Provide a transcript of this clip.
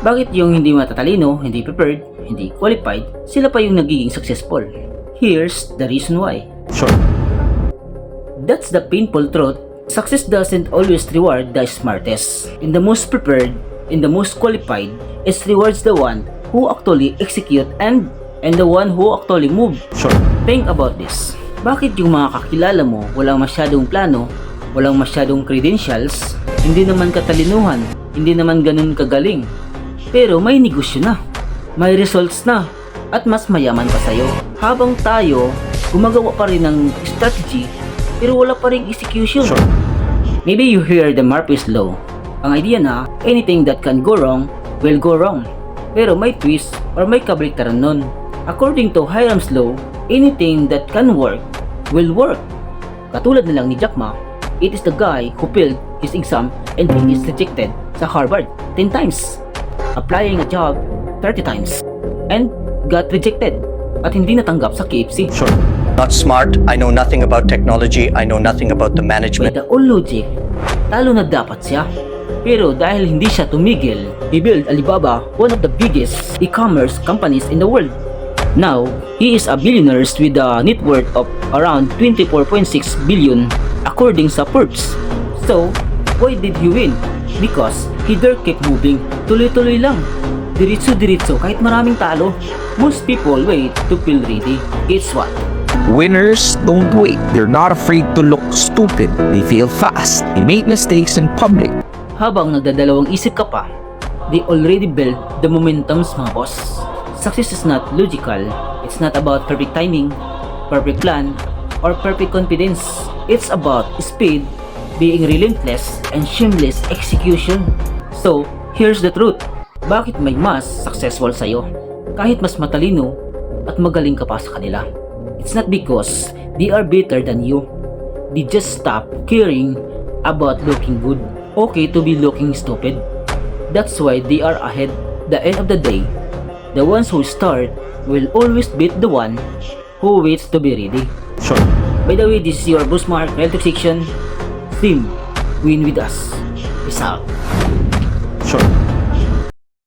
Bakit yung hindi matatalino, hindi prepared, hindi qualified, sila pa yung nagiging successful? Here's the reason why. Sure. That's the painful truth. Success doesn't always reward the smartest. In the most prepared, in the most qualified, it rewards the one who actually execute and the one who actually move. Sure. Think about this. Bakit yung mga kakilala mo walang masyadong plano, walang masyadong credentials, hindi naman katalinuhan, hindi naman ganun kagaling, pero may negosyo na, may results na, at mas mayaman pa sa'yo? Habang tayo, gumagawa pa rin ng strategy, pero wala pa rin execution. Sure. Maybe you hear the Murphy's Law. Ang idea na, anything that can go wrong, will go wrong. Pero may twist or may kabaliktaran nun. According to Hiram's Law, anything that can work, will work. Katulad na lang ni Jack Ma, it is the guy who failed his exam and he is rejected sa Harvard 10 times. Applying a job 30 times and got rejected at hindi natanggap sa KFC. Sure. Not smart, I know nothing about technology, I know nothing about the By management. the old logic, talo na dapat siya. Pero dahil hindi siya tumigil, he built Alibaba, one of the biggest e-commerce companies in the world. Now, he is a billionaire with a net worth of around 24.6 billion according sa Forbes. So, why did he win? Because he dare keep moving, tuloy-tuloy lang. Diretso-diretso kahit maraming talo. Most people wait to feel ready. Guess what? Winners don't wait. They're not afraid to look stupid. They fail fast. They make mistakes in public. Habang nagdadalawang isip ka pa, they already build the momentums, mga boss. Success is not logical. It's not about perfect timing, perfect plan, or perfect confidence. It's about speed, being relentless, and shameless execution. So, here's the truth. Bakit may mas successful sa'yo? Kahit mas matalino at magaling ka pa sa kanila. It's not because they are better than you. They just stop caring about looking good. Okay to be looking stupid. That's why they are ahead. The end of the day, the ones who start will always beat the one who waits to be ready. Sure. By the way, this is your Bruce Mark Reality Section. Team, win with us. Peace out.